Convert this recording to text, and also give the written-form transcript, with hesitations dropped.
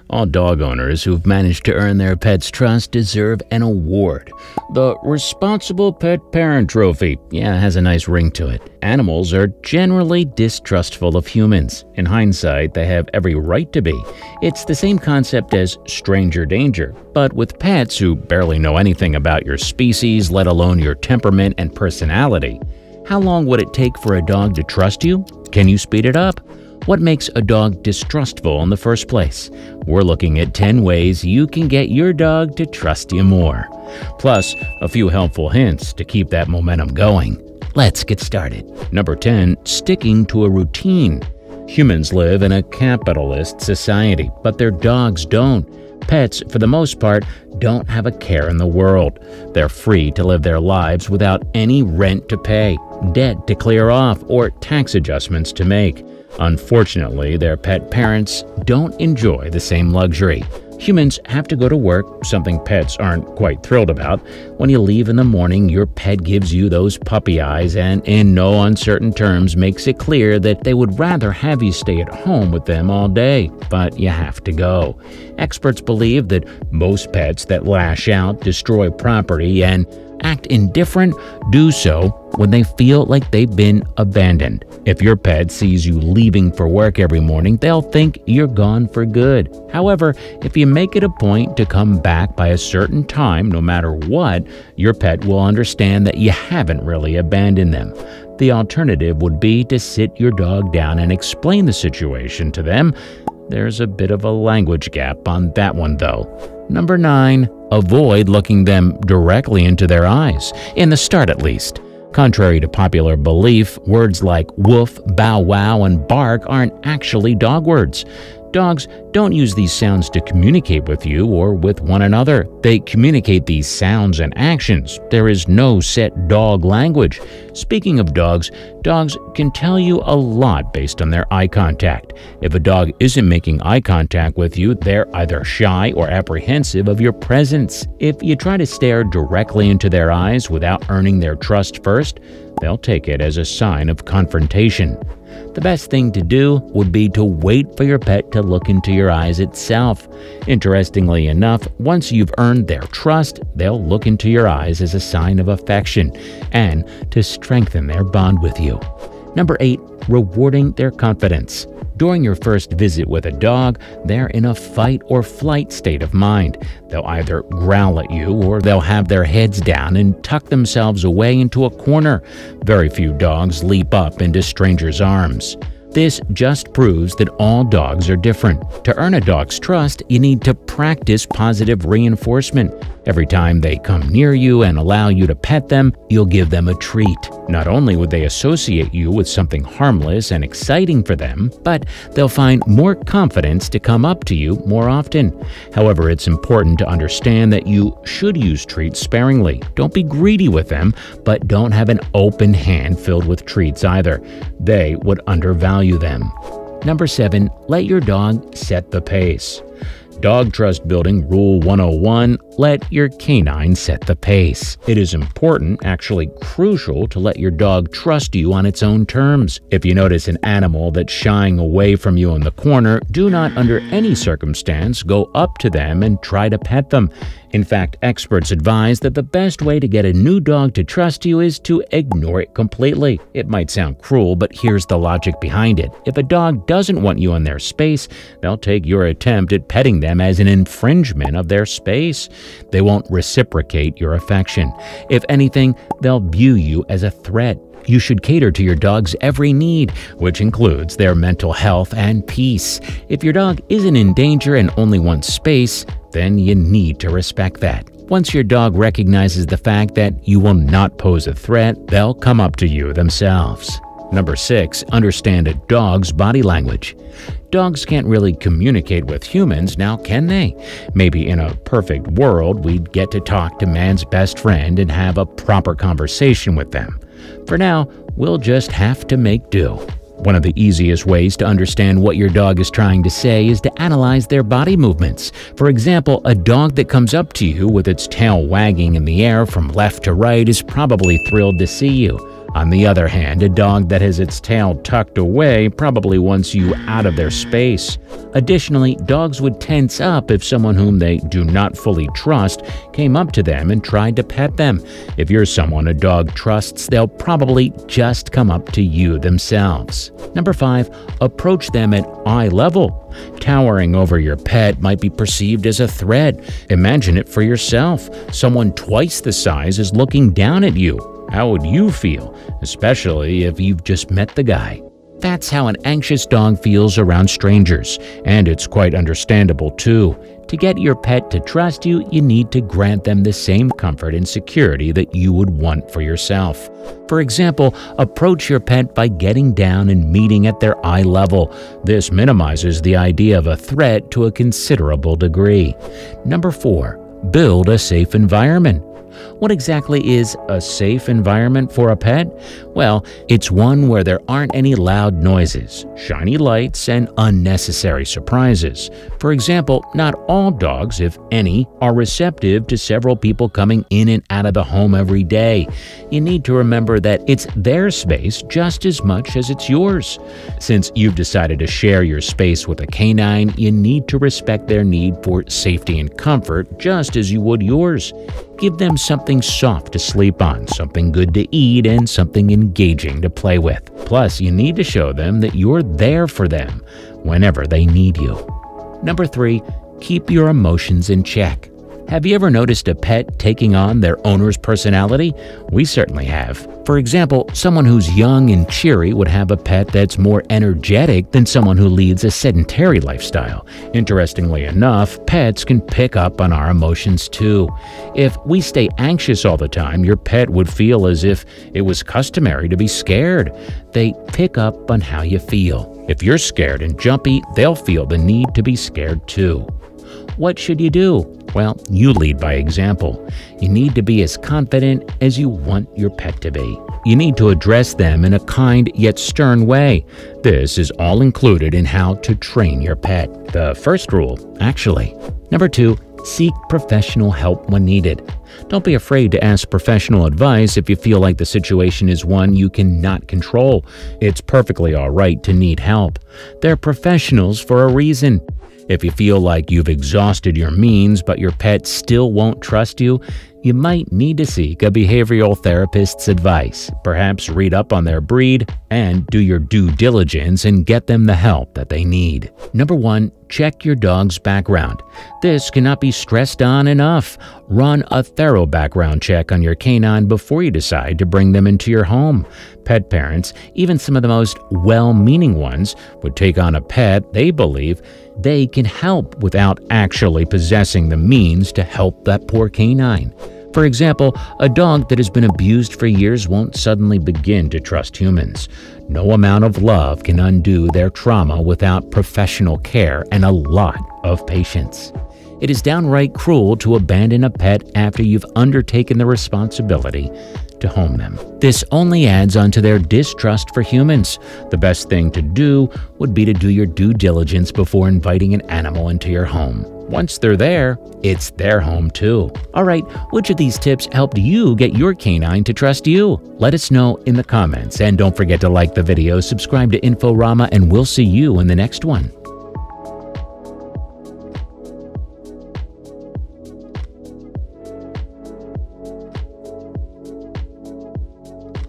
All dog owners who've managed to earn their pet's trust deserve an award. The Responsible Pet Parent Trophy, has a nice ring to it. Animals are generally distrustful of humans. In hindsight, they have every right to be. It's the same concept as stranger danger, but with pets who barely know anything about your species, let alone your temperament and personality. How long would it take for a dog to trust you? Can you speed it up? What makes a dog distrustful in the first place? We're looking at 10 ways you can get your dog to trust you more. Plus, a few helpful hints to keep that momentum going. Let's get started. Number 10. Sticking to a routine. Humans live in a capitalist society, but their dogs don't. Pets, for the most part, don't have a care in the world. They're free to live their lives without any rent to pay, debt to clear off, or tax adjustments to make. Unfortunately, their pet parents don't enjoy the same luxury. Humans have to go to work, something pets aren't quite thrilled about. When you leave in the morning, your pet gives you those puppy eyes and, in no uncertain terms, makes it clear that they would rather have you stay at home with them all day, but you have to go. Experts believe that most pets that lash out, destroy property, and act indifferent do so when they feel like they've been abandoned. If your pet sees you leaving for work every morning, they'll think you're gone for good. However, if you make it a point to come back by a certain time, no matter what, your pet will understand that you haven't really abandoned them. The alternative would be to sit your dog down and explain the situation to them. There's a bit of a language gap on that one, though. Number 9. Avoid looking them directly into their eyes, in the start at least. Contrary to popular belief, words like woof, bow wow, and bark aren't actually dog words. Dogs don't use these sounds to communicate with you or with one another. They communicate these sounds and actions. There is no set dog language. Speaking of dogs, dogs can tell you a lot based on their eye contact. If a dog isn't making eye contact with you, they're either shy or apprehensive of your presence. If you try to stare directly into their eyes without earning their trust first, they'll take it as a sign of confrontation. The best thing to do would be to wait for your pet to look into your eyes itself. Interestingly enough, once you've earned their trust, they'll look into your eyes as a sign of affection and to strengthen their bond with you. Number 8. Rewarding their confidence. During your first visit with a dog, they're in a fight or flight state of mind. They'll either growl at you or they'll have their heads down and tuck themselves away into a corner. Very few dogs leap up into strangers' arms. This just proves that all dogs are different. To earn a dog's trust, you need to practice positive reinforcement. Every time they come near you and allow you to pet them, you'll give them a treat. Not only would they associate you with something harmless and exciting for them, but they'll find more confidence to come up to you more often. However, it's important to understand that you should use treats sparingly. Don't be greedy with them, but don't have an open hand filled with treats either. They would undervalue them. Number 7. Let your dog set the pace. Dog Trust Building Rule 101, let your canine set the pace. It is important, actually crucial, to let your dog trust you on its own terms. If you notice an animal that's shying away from you in the corner, do not under any circumstance go up to them and try to pet them. In fact, experts advise that the best way to get a new dog to trust you is to ignore it completely. It might sound cruel, but here's the logic behind it. If a dog doesn't want you in their space, they'll take your attempt at petting them as an infringement of their space. They won't reciprocate your affection. If anything, they'll view you as a threat. You should cater to your dog's every need, which includes their mental health and peace. If your dog isn't in danger and only wants space, then you need to respect that. Once your dog recognizes the fact that you will not pose a threat, they'll come up to you themselves. Number 6. Understand a dog's body language. Dogs can't really communicate with humans, now can they? Maybe in a perfect world, we'd get to talk to man's best friend and have a proper conversation with them. For now, we'll just have to make do. One of the easiest ways to understand what your dog is trying to say is to analyze their body movements. For example, a dog that comes up to you with its tail wagging in the air from left to right is probably thrilled to see you. On the other hand, a dog that has its tail tucked away probably wants you out of their space. Additionally, dogs would tense up if someone whom they do not fully trust came up to them and tried to pet them. If you're someone a dog trusts, they'll probably just come up to you themselves. Number 5, approach them at eye level. Towering over your pet might be perceived as a threat. Imagine it for yourself. Someone twice the size is looking down at you. How would you feel, especially if you've just met the guy? That's how an anxious dog feels around strangers, and it's quite understandable too. To get your pet to trust you, you need to grant them the same comfort and security that you would want for yourself. For example, approach your pet by getting down and meeting at their eye level. This minimizes the idea of a threat to a considerable degree. Number 4, build a safe environment. What exactly is a safe environment for a pet? Well, it's one where there aren't any loud noises, shiny lights, and unnecessary surprises. For example, not all dogs, if any, are receptive to several people coming in and out of the home every day. You need to remember that it's their space just as much as it's yours. Since you've decided to share your space with a canine, you need to respect their need for safety and comfort just as you would yours. Give them something soft to sleep on, something good to eat, and something engaging to play with. Plus, you need to show them that you're there for them whenever they need you. Number 3, keep your emotions in check. Have you ever noticed a pet taking on their owner's personality? We certainly have. For example, someone who's young and cheery would have a pet that's more energetic than someone who leads a sedentary lifestyle. Interestingly enough, pets can pick up on our emotions too. If we stay anxious all the time, your pet would feel as if it was customary to be scared. They pick up on how you feel. If you're scared and jumpy, they'll feel the need to be scared too. What should you do? Well, you lead by example. You need to be as confident as you want your pet to be. You need to address them in a kind yet stern way. This is all included in how to train your pet. The first rule, actually. Number 2, seek professional help when needed. Don't be afraid to ask professional advice if you feel like the situation is one you cannot control. It's perfectly all right to need help. They're professionals for a reason. If you feel like you've exhausted your means but your pet still won't trust you, you might need to seek a behavioral therapist's advice. Perhaps read up on their breed and do your due diligence and get them the help that they need. Number 1, check your dog's background. This cannot be stressed on enough. Run a thorough background check on your canine before you decide to bring them into your home. Pet parents, even some of the most well-meaning ones, would take on a pet they believe they can help without actually possessing the means to help that poor canine. For example, a dog that has been abused for years won't suddenly begin to trust humans. No amount of love can undo their trauma without professional care and a lot of patience. It is downright cruel to abandon a pet after you've undertaken the responsibility to home them. This only adds on to their distrust for humans. The best thing to do would be to do your due diligence before inviting an animal into your home. Once they're there, it's their home too. Alright, which of these tips helped you get your canine to trust you? Let us know in the comments, and don't forget to like the video, subscribe to Inforama, and we'll see you in the next one.